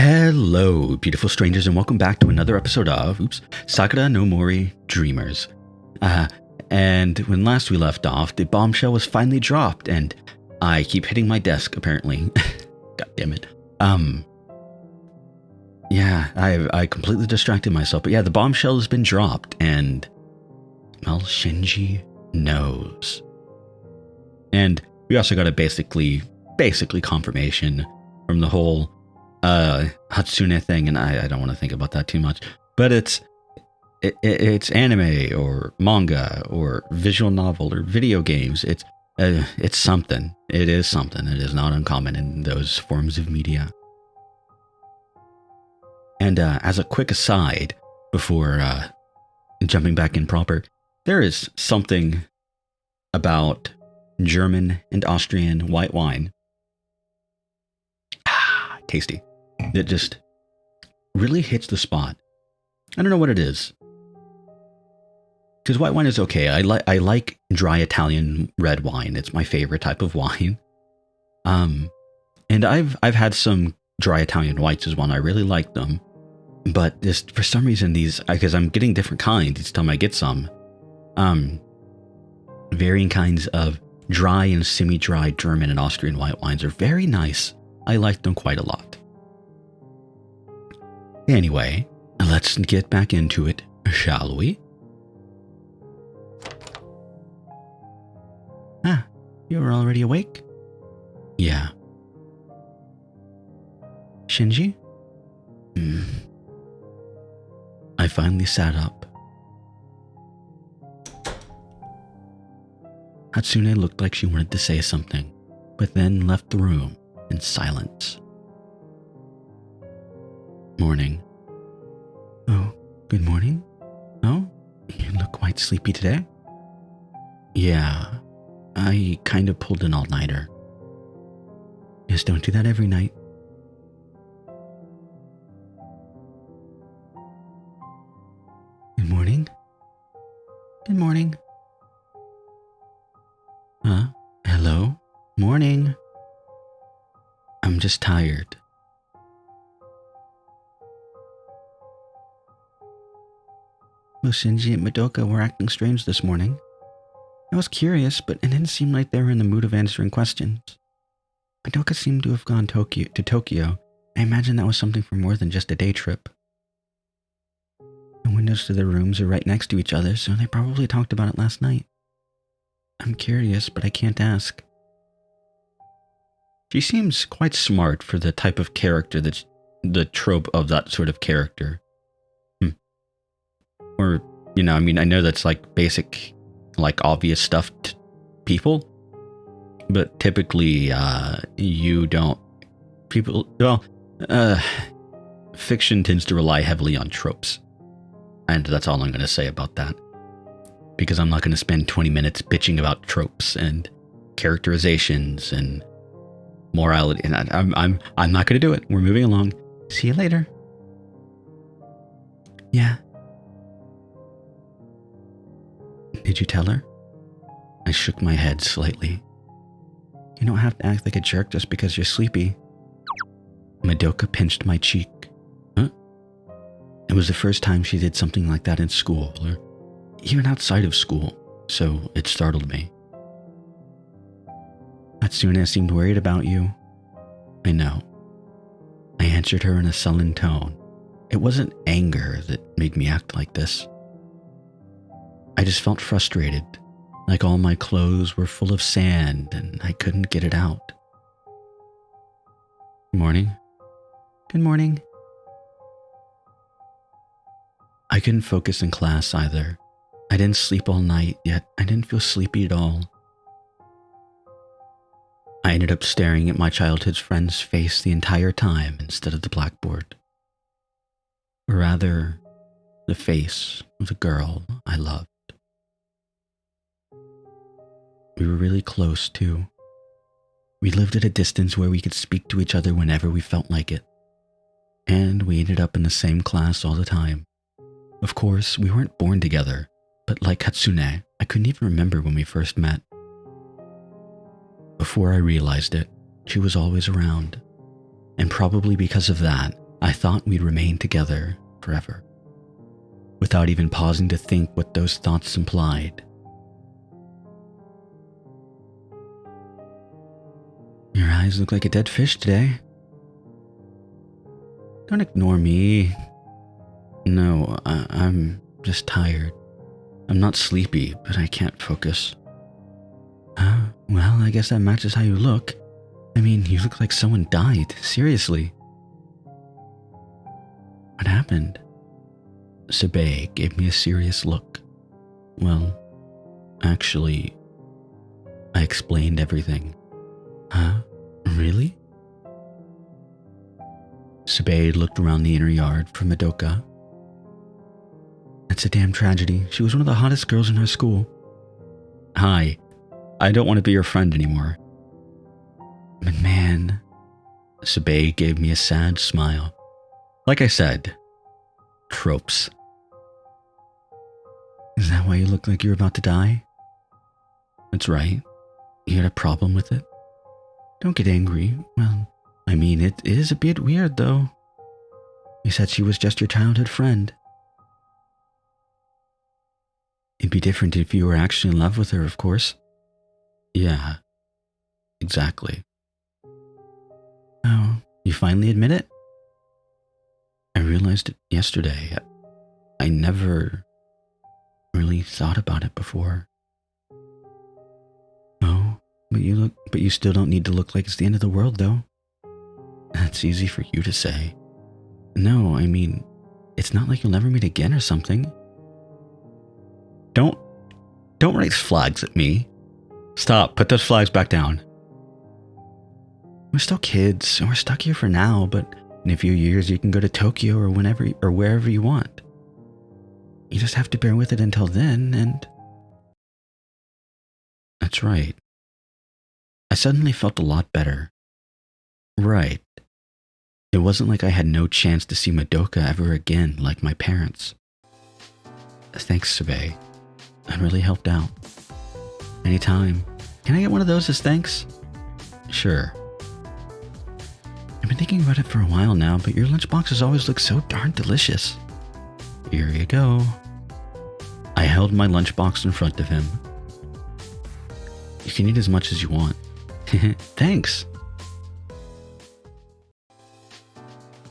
Hello, beautiful strangers, and welcome back to another episode of Sakura no Mori Dreamers. And when last we left off, the bombshell was finally dropped, and I keep hitting my desk, apparently. God damn it. Yeah, I completely distracted myself, but yeah, the bombshell has been dropped, and, well, Shinji knows. And we also got a basically confirmation from the whole Hatsune thing, and I don't want to think about that too much, but it's anime or manga or visual novel or video games. It's something. It is something. It is not uncommon in those forms of media. And as a quick aside, before jumping back in proper, there is something about German and Austrian white wine. Tasty. That just really hits the spot. I don't know what it is. Because white wine is okay. I like dry Italian red wine. It's my favorite type of wine. And I've had some dry Italian whites as well, and I really like them. But just for some reason, these, because I'm getting different kinds each time I get some, varying kinds of dry and semi-dry German and Austrian white wines are very nice. I like them quite a lot. Anyway, let's get back into it, shall we? You were already awake? Yeah. Shinji? I finally sat up. Hatsune looked like she wanted to say something, but then left the room in silence. Morning. Oh, good morning? Oh, you look quite sleepy today? Yeah, I kind of pulled an all-nighter. Just don't do that every night. Good morning? Good morning. Hello? Morning. I'm just tired. Well, Shinji and Madoka were acting strange this morning. I was curious, but it didn't seem like they were in the mood of answering questions. Madoka seemed to have gone to Tokyo. I imagine that was something for more than just a day trip. The windows to their rooms are right next to each other, so they probably talked about it last night. I'm curious, but I can't ask. She seems quite smart for the type of character that's the trope of that sort of character. Or, I know that's like basic, like obvious stuff to people, but typically, fiction tends to rely heavily on tropes. And that's all I'm going to say about that. Because I'm not going to spend 20 minutes bitching about tropes and characterizations and morality. And I'm not going to do it. We're moving along. See you later. Yeah. Did you tell her? I shook my head slightly. You don't have to act like a jerk just because you're sleepy. Madoka pinched my cheek. Huh? It was the first time she did something like that in school, or even outside of school, so it startled me. Hatsune seemed worried about you. I know. I answered her in a sullen tone. It wasn't anger that made me act like this. I just felt frustrated, like all my clothes were full of sand and I couldn't get it out. Good morning. Good morning. I couldn't focus in class either. I didn't sleep all night, yet I didn't feel sleepy at all. I ended up staring at my childhood friend's face the entire time instead of the blackboard. Or rather, the face of the girl I loved. We were really close, too. We lived at a distance where we could speak to each other whenever we felt like it. And we ended up in the same class all the time. Of course, we weren't born together, but like Hatsune, I couldn't even remember when we first met. Before I realized it, she was always around. And probably because of that, I thought we'd remain together forever, without even pausing to think what those thoughts implied. Your eyes look like a dead fish today. Don't ignore me. No, I'm just tired. I'm not sleepy, but I can't focus. Well, I guess that matches how you look. I mean, you look like someone died, seriously. What happened? Sabe gave me a serious look. Well, actually, I explained everything. Huh? Really? Sabe looked around the inner yard for Madoka. It's a damn tragedy. She was one of the hottest girls in our school. Hi. I don't want to be your friend anymore. But man, Sabe gave me a sad smile. Like I said, tropes. Is that why you look like you're about to die? That's right. You had a problem with it? Don't get angry. Well, I mean, it is a bit weird, though. You said she was just your childhood friend. It'd be different if you were actually in love with her, of course. Yeah, exactly. Oh, you finally admit it? I realized it yesterday. I never really thought about it before. Oh, but you still don't need to look like it's the end of the world, though. That's easy for you to say. No, I mean, it's not like you'll never meet again or something. Don't raise flags at me. Stop, put those flags back down. We're still kids, so we're stuck here for now, but in a few years you can go to Tokyo or wherever you want. You just have to bear with it until then, and... That's right. I suddenly felt a lot better. Right. It wasn't like I had no chance to see Madoka ever again like my parents. Thanks, Sabe. That really helped out. Anytime. Can I get one of those as thanks? Sure. I've been thinking about it for a while now, but your lunchboxes always look so darn delicious. Here you go. I held my lunchbox in front of him. You can eat as much as you want. Thanks.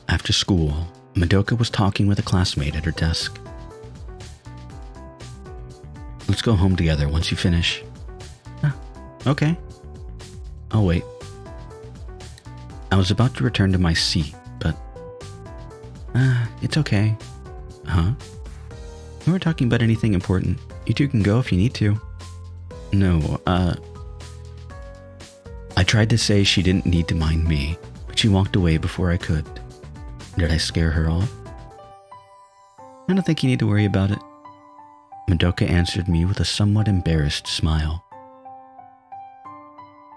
After school, Madoka was talking with a classmate at her desk. Let's go home together once you finish. Okay. I'll wait. I was about to return to my seat, but... it's okay. Huh? We weren't talking about anything important. You two can go if you need to. No, I tried to say she didn't need to mind me, but she walked away before I could. Did I scare her off? I don't think you need to worry about it. Madoka answered me with a somewhat embarrassed smile.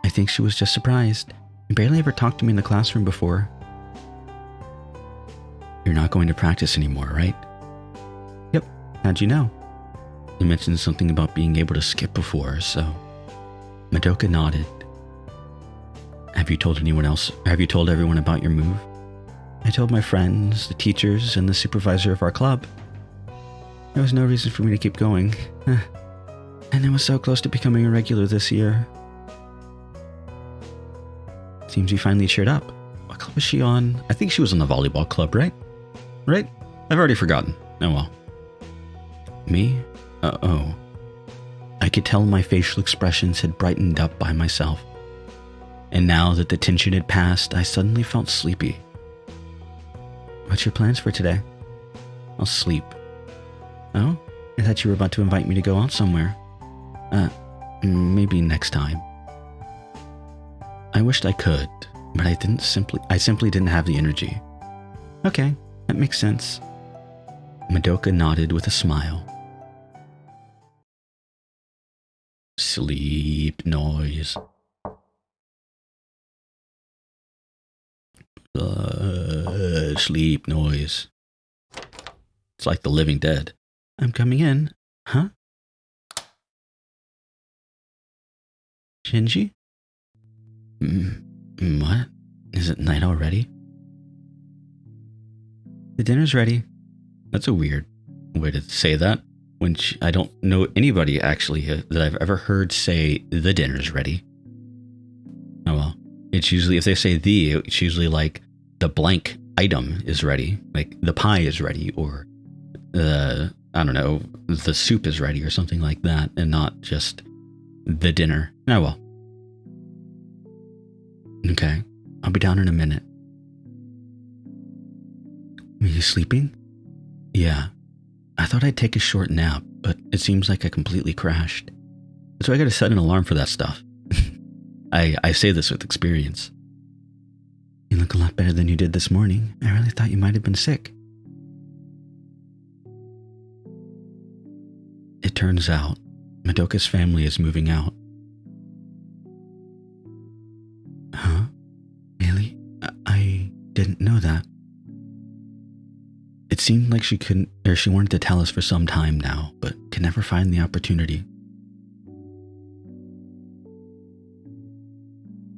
I think she was just surprised. You barely ever talked to me in the classroom before. You're not going to practice anymore, right? Yep. How'd you know? You mentioned something about being able to skip before, so... Madoka nodded. Have you told anyone else? Have you told everyone about your move? I told my friends, the teachers, and the supervisor of our club. There was no reason for me to keep going. And I was so close to becoming a regular this year. Seems you finally cheered up. What club was she on? I think she was on the volleyball club, right? Right? I've already forgotten. Oh well. Me? Oh. I could tell my facial expressions had brightened up by myself. And now that the tension had passed, I suddenly felt sleepy. What's your plans for today? I'll sleep. Oh? I thought you were about to invite me to go out somewhere. Maybe next time. I wished I could, but I simply didn't have the energy. Okay, that makes sense. Madoka nodded with a smile. Sleep noise. Sleep noise. It's like the living dead. I'm coming in. Huh? Shinji? What? Is it night already? The dinner's ready. That's a weird way to say that. I don't know anybody actually that I've ever heard say the dinner's ready. Oh well. It's usually, if they say it's usually like the blank item is ready. Like the pie is ready, or I don't know, the soup is ready or something like that, and not just the dinner. Oh well. Okay. I'll be down in a minute. Are you sleeping? Yeah. I thought I'd take a short nap, but it seems like I completely crashed. That's why I gotta set an alarm for that stuff. I say this with experience. You look a lot better than you did this morning. I really thought you might have been sick. It turns out, Madoka's family is moving out. Huh? Really? I didn't know that. It seemed like she wanted to tell us for some time now, but could never find the opportunity.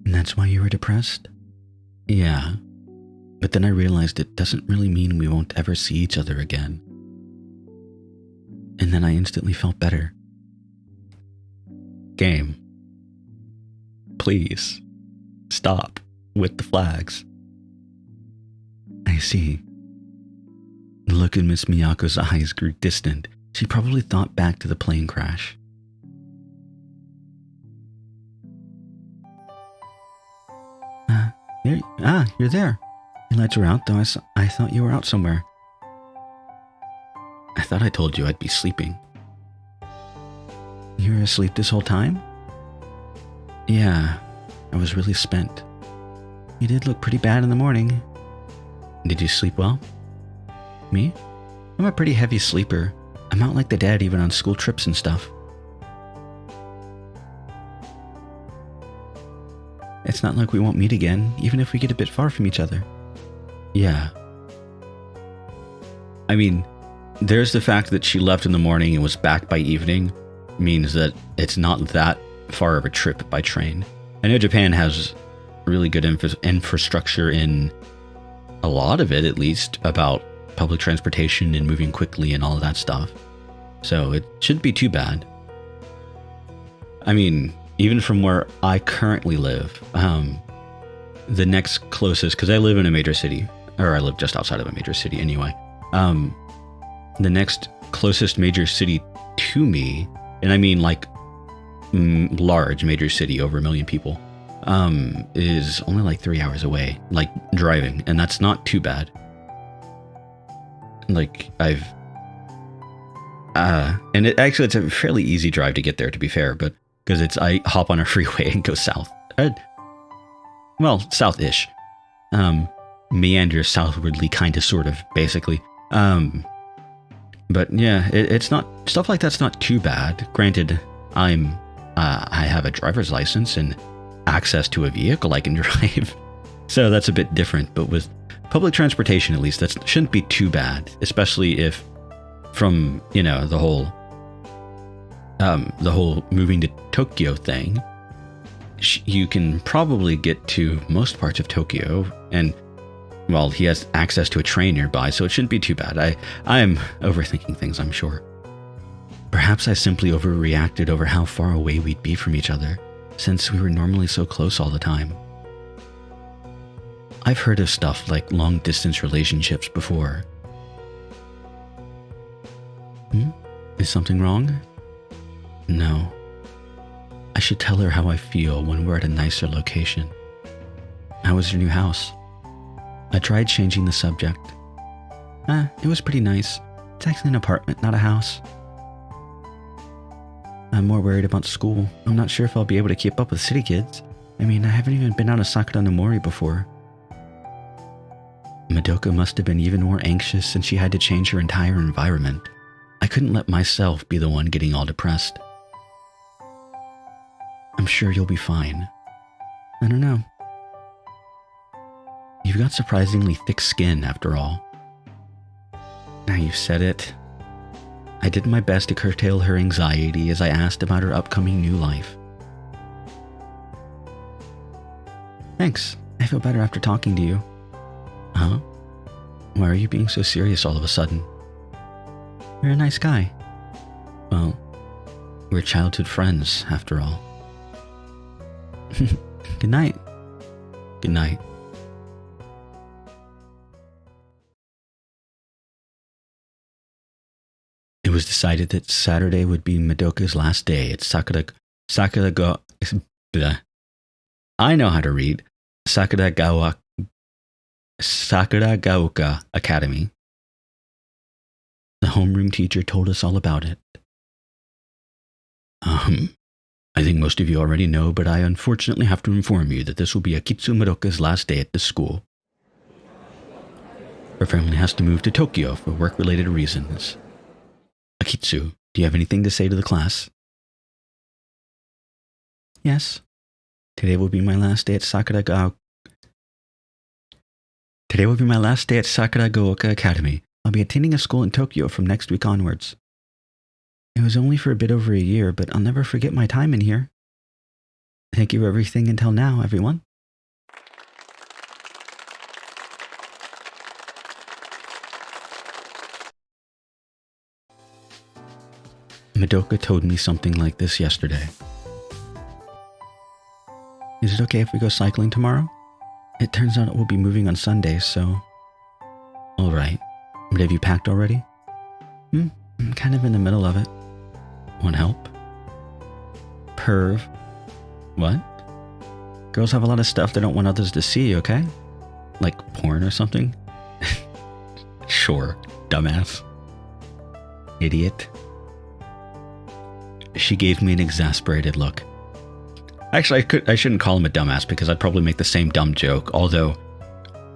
And that's why you were depressed? Yeah. But then I realized it doesn't really mean we won't ever see each other again. And then I instantly felt better. Game. Please. Stop with the flags. I see. The look in Miss Miyako's eyes grew distant. She probably thought back to the plane crash. You're there. You let her out, though I thought you were out somewhere. I thought I told you I'd be sleeping. You were asleep this whole time? Yeah, I was really spent. You did look pretty bad in the morning. Did you sleep well? Me? I'm a pretty heavy sleeper. I'm out like the dead even on school trips and stuff. It's not like we won't meet again, even if we get a bit far from each other. Yeah. I mean, there's the fact that she left in the morning and was back by evening, means that it's not that far of a trip by train. I know Japan has really good infrastructure in a lot of it, at least, about public transportation and moving quickly and all of that stuff. So it shouldn't be too bad. I mean, even from where I currently live, the next closest, because I live in a major city, or I live just outside of a major city anyway, the next closest major city to me, and I mean like large major city, over 1 million people, is only like 3 hours away, like driving, and that's not too bad. Like and it's a fairly easy drive to get there, to be fair, but because I hop on a freeway and go south. Well, south-ish. Meander southwardly, kind of, sort of, basically. But yeah, it's not, stuff like that's not too bad. Granted, I have a driver's license and access to a vehicle I can drive. So that's a bit different, but with public transportation, at least, that shouldn't be too bad, especially if from, the whole moving to Tokyo thing, you can probably get to most parts of Tokyo, and, well, he has access to a train nearby, so it shouldn't be too bad. I am overthinking things, I'm sure. Perhaps I simply overreacted over how far away we'd be from each other, since we were normally so close all the time. I've heard of stuff like long-distance relationships before. Is something wrong? No. I should tell her how I feel when we're at a nicer location. How was your new house? I tried changing the subject. It was pretty nice. It's actually an apartment, not a house. I'm more worried about school. I'm not sure if I'll be able to keep up with city kids. I mean, I haven't even been out of Sakura no Mori before. Madoka must have been even more anxious since she had to change her entire environment. I couldn't let myself be the one getting all depressed. I'm sure you'll be fine. I don't know. You've got surprisingly thick skin, after all. Now you've said it. I did my best to curtail her anxiety as I asked about her upcoming new life. Thanks. I feel better after talking to you. Huh? Why are you being so serious all of a sudden? You're a nice guy. Well, we're childhood friends, after all. Good night. Good night. It was decided that Saturday would be Madoka's last day at Sakura I know how to read. Sakuragaoka Academy. The homeroom teacher told us all about it. I think most of you already know, but I unfortunately have to inform you that this will be Akitsu Madoka's last day at this school. Her family has to move to Tokyo for work-related reasons. Akitsu, do you have anything to say to the class? Yes. Today will be my last day at Sakuragaoka Academy. I'll be attending a school in Tokyo from next week onwards. It was only for a bit over a year, but I'll never forget my time in here. Thank you for everything until now, everyone. Madoka told me something like this yesterday. Is it okay if we go cycling tomorrow? It turns out we'll be moving on Sunday, so... Alright. But have you packed already? I'm kind of in the middle of it. Want help? Perv. What? Girls have a lot of stuff they don't want others to see, okay? Like porn or something? Sure, dumbass. Idiot. She gave me an exasperated look. Actually, I shouldn't call him a dumbass because I'd probably make the same dumb joke, although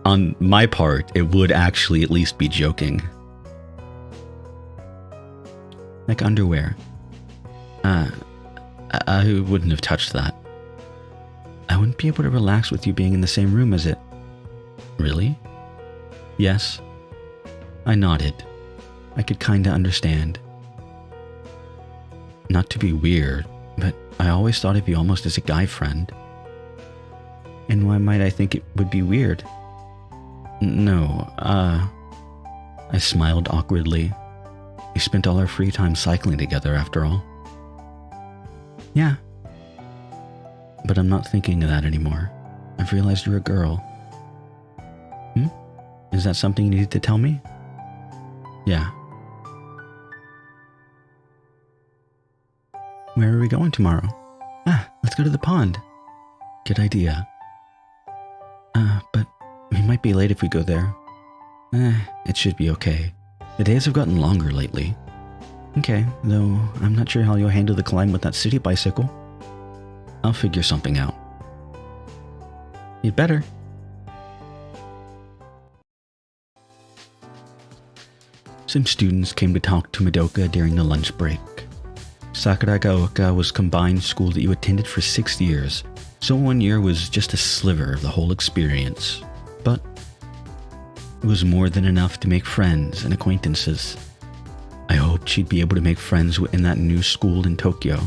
on my part, it would actually at least be joking. Like underwear. I wouldn't have touched that. I wouldn't be able to relax with you being in the same room as it. Really? Yes. I nodded. I could kinda understand. Not to be weird, but I always thought of you almost as a guy friend. And why might I think it would be weird? No, I smiled awkwardly. We spent all our free time cycling together after all. Yeah. But I'm not thinking of that anymore. I've realized you're a girl. Is that something you needed to tell me? Yeah. Where are we going tomorrow? Let's go to the pond. Good idea. But we might be late if we go there. It should be okay. The days have gotten longer lately. Okay, though I'm not sure how you'll handle the climb with that city bicycle. I'll figure something out. You'd better. Some students came to talk to Madoka during the lunch break. Sakuragaoka was a combined school that you attended for 6 years, so 1 year was just a sliver of the whole experience. But it was more than enough to make friends and acquaintances. I hoped she'd be able to make friends in that new school in Tokyo.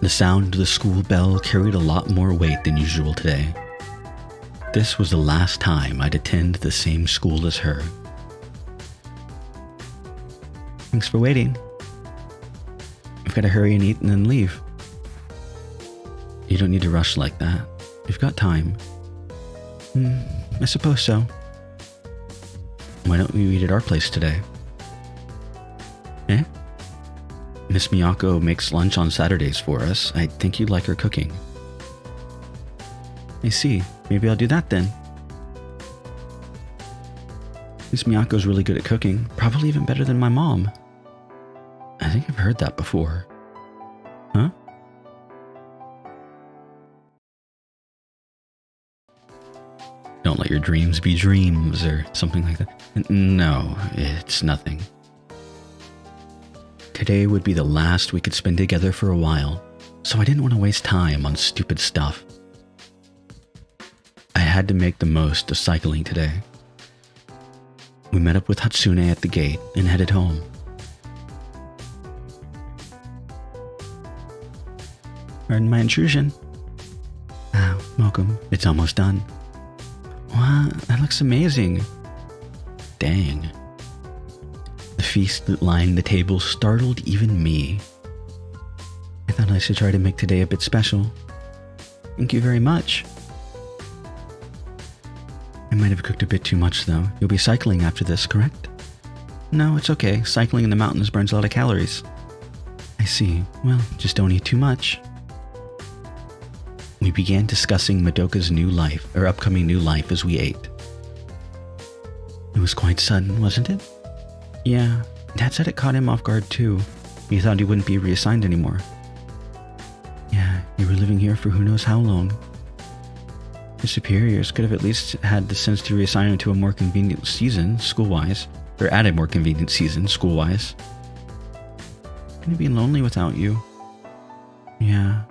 The sound of the school bell carried a lot more weight than usual today. This was the last time I'd attend the same school as her. Thanks for waiting. I've got to hurry and eat and then leave. You don't need to rush like that. We've got time. I suppose so. Why don't we eat at our place today? Eh? Miss Miyako makes lunch on Saturdays for us. I think you'd like her cooking. I see. Maybe I'll do that then. Miss Miyako's really good at cooking. Probably even better than my mom. I think I've heard that before. Huh? Don't let your dreams be dreams or something like that. No, it's nothing. Today would be the last we could spend together for a while, so I didn't want to waste time on stupid stuff. I had to make the most of cycling today. We met up with Hatsune at the gate and headed home. Pardon my intrusion. Welcome. It's almost done. Wow, that looks amazing. Dang. The feast that lined the table startled even me. I thought I should try to make today a bit special. Thank you very much. I might have cooked a bit too much, though. You'll be cycling after this, correct? No, it's okay. Cycling in the mountains burns a lot of calories. I see. Well, just don't eat too much. We began discussing Madoka's new life, or upcoming new life, as we ate. It was quite sudden, wasn't it? Yeah, Dad said it caught him off guard too. He thought he wouldn't be reassigned anymore. Yeah, you were living here for who knows how long. His superiors could have at least had the sense to reassign him to a more convenient season, school-wise, or at a more convenient season, school-wise. Gonna be lonely without you. Yeah.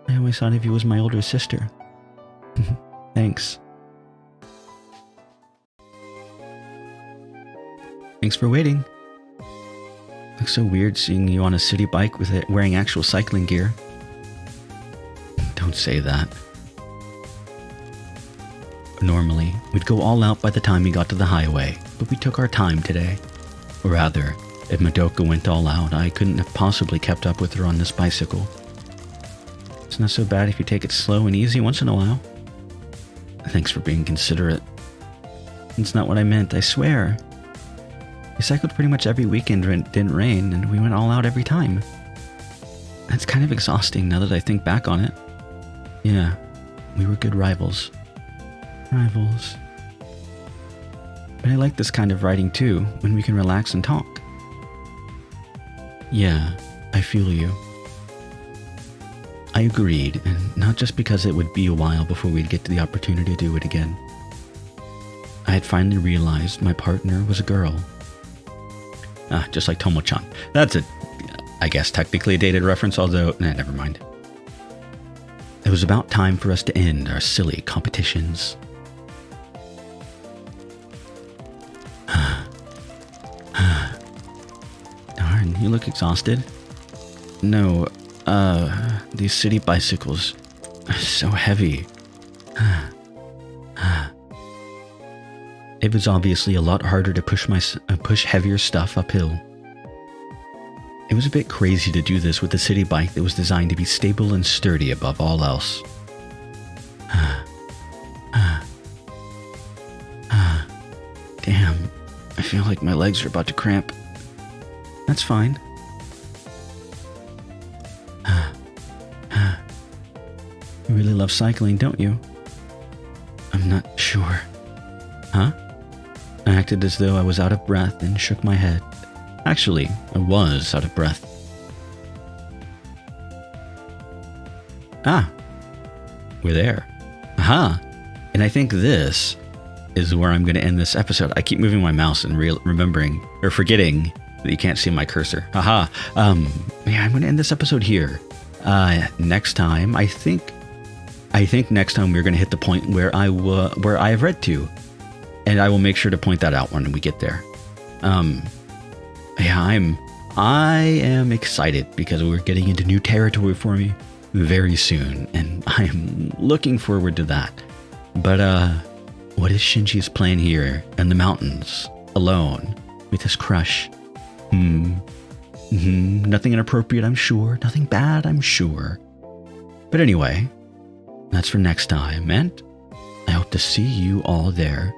I always thought of you as my older sister. Thanks. Thanks for waiting. Looks so weird seeing you on a city bike with it wearing actual cycling gear. Don't say that. Normally, we'd go all out by the time we got to the highway, but we took our time today. Or rather, if Madoka went all out, I couldn't have possibly kept up with her on this bicycle. It's not so bad if you take it slow and easy once in a while. Thanks for being considerate. It's not what I meant, I swear. We cycled pretty much every weekend when it didn't rain, and we went all out every time. That's kind of exhausting now that I think back on it. Yeah, we were good rivals. Rivals. But I like this kind of riding too, when we can relax and talk. Yeah, I feel you. I agreed, and not just because it would be a while before we'd get to the opportunity to do it again. I had finally realized my partner was a girl. Just like Tomo-chan. That's I guess technically a dated reference, although, never mind. It was about time for us to end our silly competitions. Darn, you look exhausted. No, these city bicycles are so heavy. It was obviously a lot harder to push heavier stuff uphill. It was a bit crazy to do this with a city bike that was designed to be stable and sturdy above all else. Damn, I feel like my legs are about to cramp. That's fine. You really love cycling, don't you? I'm not sure. Huh? I acted as though I was out of breath and shook my head. Actually, I was out of breath. We're there. Aha! And I think this is where I'm going to end this episode. I keep moving my mouse and remembering, or forgetting, that you can't see my cursor. Aha! Yeah, I'm going to end this episode here. Next time, I think next time we're going to hit the point where I have read to. And I will make sure to point that out when we get there. Yeah, I am excited because we're getting into new territory for me very soon, and I am looking forward to that. But what is Shinji's plan here in the mountains, alone, with his crush? Nothing inappropriate, I'm sure. Nothing bad, I'm sure. But anyway, that's for next time, and I hope to see you all there.